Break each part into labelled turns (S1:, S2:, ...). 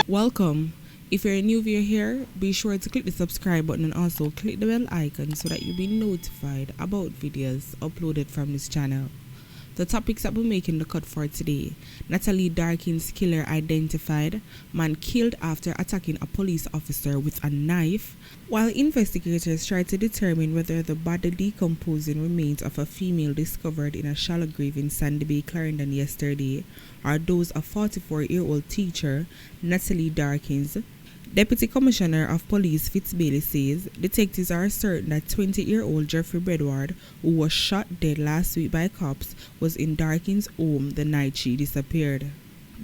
S1: Welcome. If you're a new viewer here, be sure to click the subscribe button and also click the bell icon so that you'll be notified about videos uploaded from this channel. The topics that we're making the cut for today: Natalie Dawkins killer identified, man killed after attacking a police officer with a knife, while investigators try to determine whether the body decomposing remains of a female discovered in a shallow grave in Sandy Bay, Clarendon yesterday are those of 44-year-old teacher Natalie Dawkins. Deputy Commissioner of Police P0LlCE says detectives are certain that 20-year-old Jeffrey Bedward, who was shot dead last week by cops, was in Dawkins' home the night she disappeared.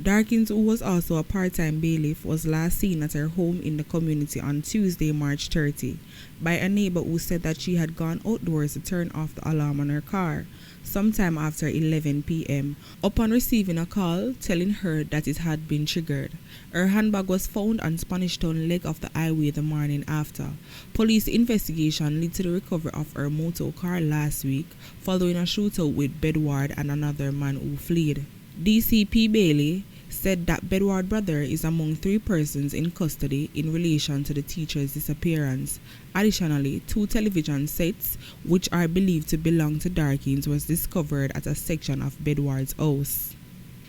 S1: Dawkins, who was also a part-time bailiff, was last seen at her home in the community on Tuesday, March 30, by a neighbor who said that she had gone outdoors to turn off the alarm on her car sometime after 11 p.m. upon receiving a call telling her that it had been triggered. Her handbag was found on Spanish Town leg of the highway the morning after. Police investigation led to the recovery of her motor car last week following a shootout with Bedward and another man who fled. DCP Bailey said that Bedward's brother is among 3 persons in custody in relation to the teacher's disappearance. Additionally, 2 television sets, which are believed to belong to Dawkins, was discovered at a section of Bedward's house.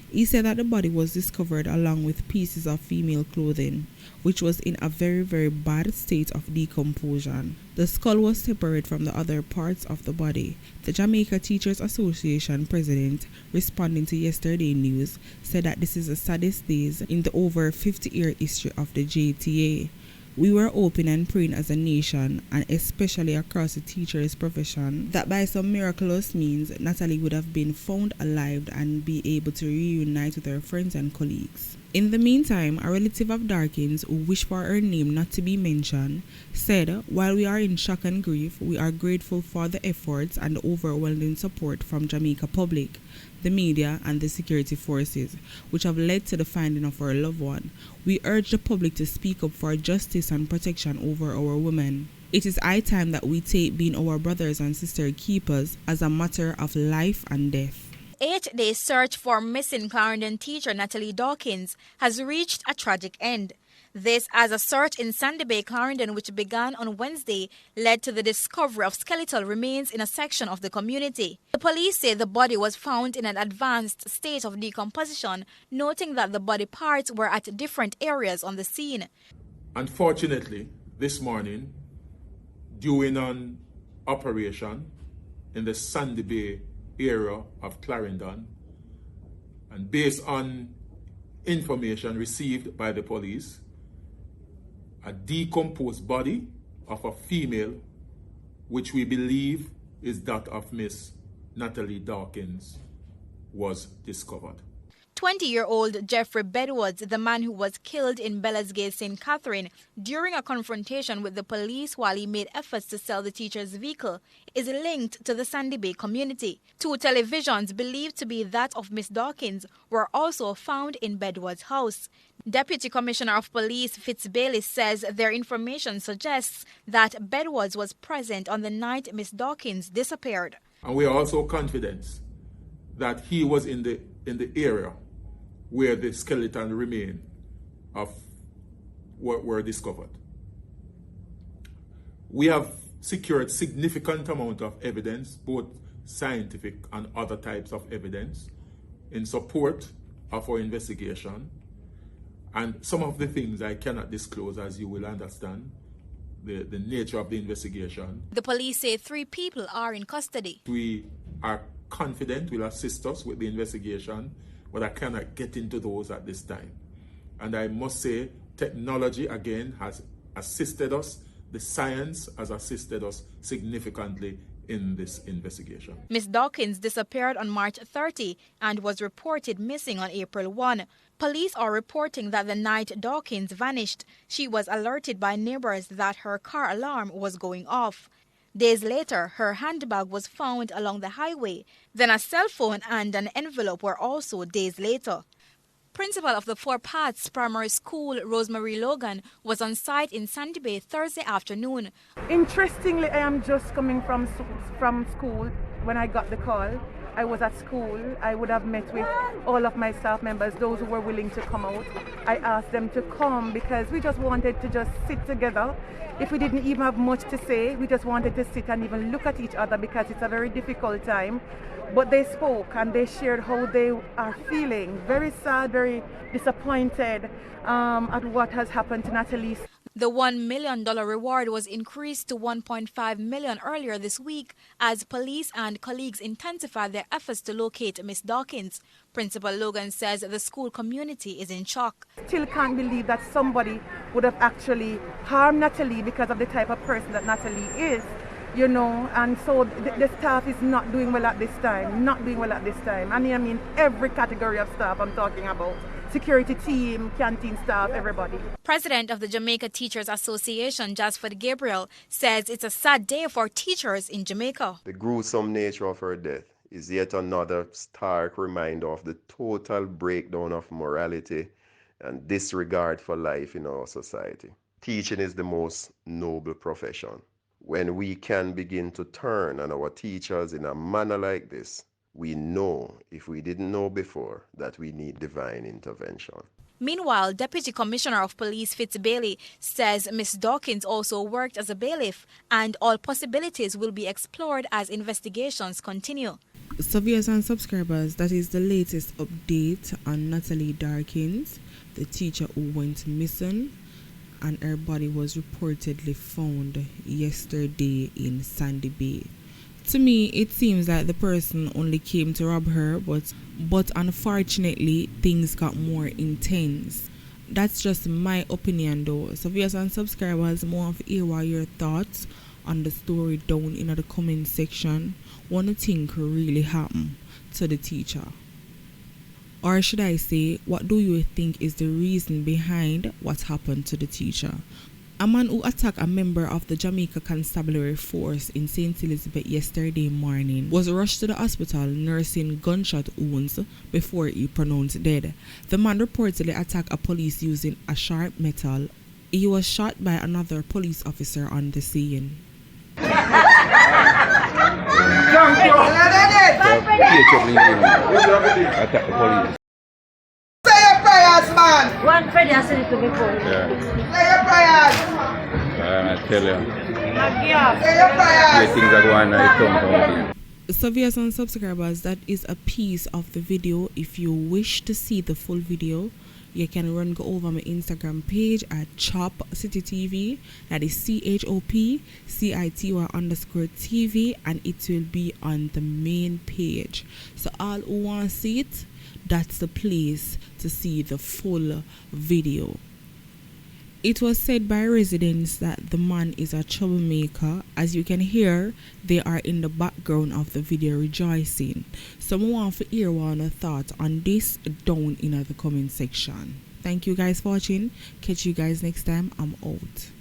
S1: He said that the body was discovered along with pieces of female clothing, which was in a very bad state of decomposition. The skull was separate from the other parts of the body. The Jamaica Teachers Association president, responding to yesterday's news, said that this is the saddest days in the over 50-year history of the JTA. We were hoping and praying as a nation, and especially across the teacher's profession, that by some miraculous means Natalie would have been found alive and be able to reunite with her friends and colleagues. In the meantime, a relative of Dawkins, who wished for her name not to be mentioned, said, "While we are in shock and grief, we are grateful for the efforts and overwhelming support from Jamaica public, the media and the security forces, which have led to the finding of our loved one. We urge the public to speak up for justice and protection over our women. It is high time that we take being our brothers and sister keepers as a matter of life and death."
S2: 8-day search for missing Clarendon teacher Natalie Dawkins has reached a tragic end. This as a search in Sandy Bay, Clarendon, which began on Wednesday, led to the discovery of skeletal remains in a section of the community. The police say the body was found in an advanced state of decomposition, noting that the body parts were at different areas on the scene.
S3: Unfortunately, this morning, during an operation in the Sandy Bay area of Clarendon, and based on information received by the police, a decomposed body of a female, which we believe is that of Miss Natalie Dawkins, was discovered.
S2: 20-year-old Jeffrey Bedward, the man who was killed in Bellasgate, St. Catherine, during a confrontation with the police while he made efforts to sell the teacher's vehicle, is linked to the Sandy Bay community. 2 televisions believed to be that of Miss Dawkins were also found in Bedward's house. Deputy Commissioner of Police P0LlCE says their information suggests that Bedward was present on the night Miss Dawkins disappeared.
S3: And we are also confident that he was in the area where the skeleton remains of what were discovered. We have secured significant amount of evidence, both scientific and other types of evidence, in support of our investigation. And some of the things I cannot disclose, as you will understand, the nature of the investigation.
S2: The police say 3 people are in custody.
S3: We are confident will assist us with the investigation, but I cannot get into those at this time. And I must say, technology again has assisted us. The science has assisted us significantly in this investigation.
S2: Ms. Dawkins disappeared on March 30 and was reported missing on April 1. Police are reporting that the night Dawkins vanished, she was alerted by neighbors that her car alarm was going off. Days later, her handbag was found along the highway. Then a cell phone and an envelope were also days later. Principal of the 4 Paths Primary School, Rosemary Logan, was on site in Sandy Bay Thursday afternoon.
S4: Interestingly, I am just coming from school when I got the call, I was at school, I would have met with all of my staff members, those who were willing to come out. I asked them to come because we just wanted to just sit together. If we didn't even have much to say, we just wanted to sit and even look at each other because it's a very difficult time. But they spoke and they shared how they are feeling, very sad, very disappointed at what has happened to Natalie.
S2: The $1 million reward was increased to $1.5 million earlier this week as police and colleagues intensified their efforts to locate Miss Dawkins. Principal Logan says the school community is in shock.
S4: Still can't believe that somebody would have actually harmed Natalie because of the type of person that Natalie is, you know, and so the staff is not doing well at this time, And I mean every category of staff I'm talking about. Security team, canteen staff, everybody.
S2: President of the Jamaica Teachers Association, Jasford Gabriel, says it's a sad day for teachers in Jamaica.
S5: The gruesome nature of her death is yet another stark reminder of the total breakdown of morality and disregard for life in our society. Teaching is the most noble profession. When we can begin to turn on our teachers in a manner like this, we know, if we didn't know before, that we need divine intervention.
S2: Meanwhile, Deputy Commissioner of Police Fitz-Bailey says Ms. Dawkins also worked as a bailiff and all possibilities will be explored as investigations continue.
S1: So viewers and subscribers, that is the latest update on Natalie Dawkins, the teacher who went missing, and her body was reportedly found yesterday in Sandy Bay. To me, it seems like the person only came to rob her, but unfortunately, things got more intense. That's just my opinion though. So viewers and subscribers, more of hear what your thoughts on the story down in the comment section. What do you think really happened to the teacher? Or should I say, what do you think is the reason behind what happened to the teacher? A man who attacked a member of the Jamaica Constabulary Force in St. Elizabeth yesterday morning was rushed to the hospital nursing gunshot wounds before he pronounced dead. The man reportedly attacked a police using a sharp metal. He was shot by another police officer on the scene.
S6: One Freddy has said it to me before.
S7: Yeah.
S6: Say your prayers.
S7: I tell you.
S6: Say your prayers.
S7: Things are going on.
S1: So viewers and subscribers, that is a piece of the video. If you wish to see the full video, you can go over my Instagram page at Chop City TV. That is CHOPCITY_TV, and it will be on the main page. So all who want to see it, that's the place to see the full video. It was said by residents that the man is a troublemaker. As you can hear, they are in the background of the video rejoicing. Someone want to hear one thought on this down in the comment section. Thank you guys for watching. Catch you guys next time. I'm out.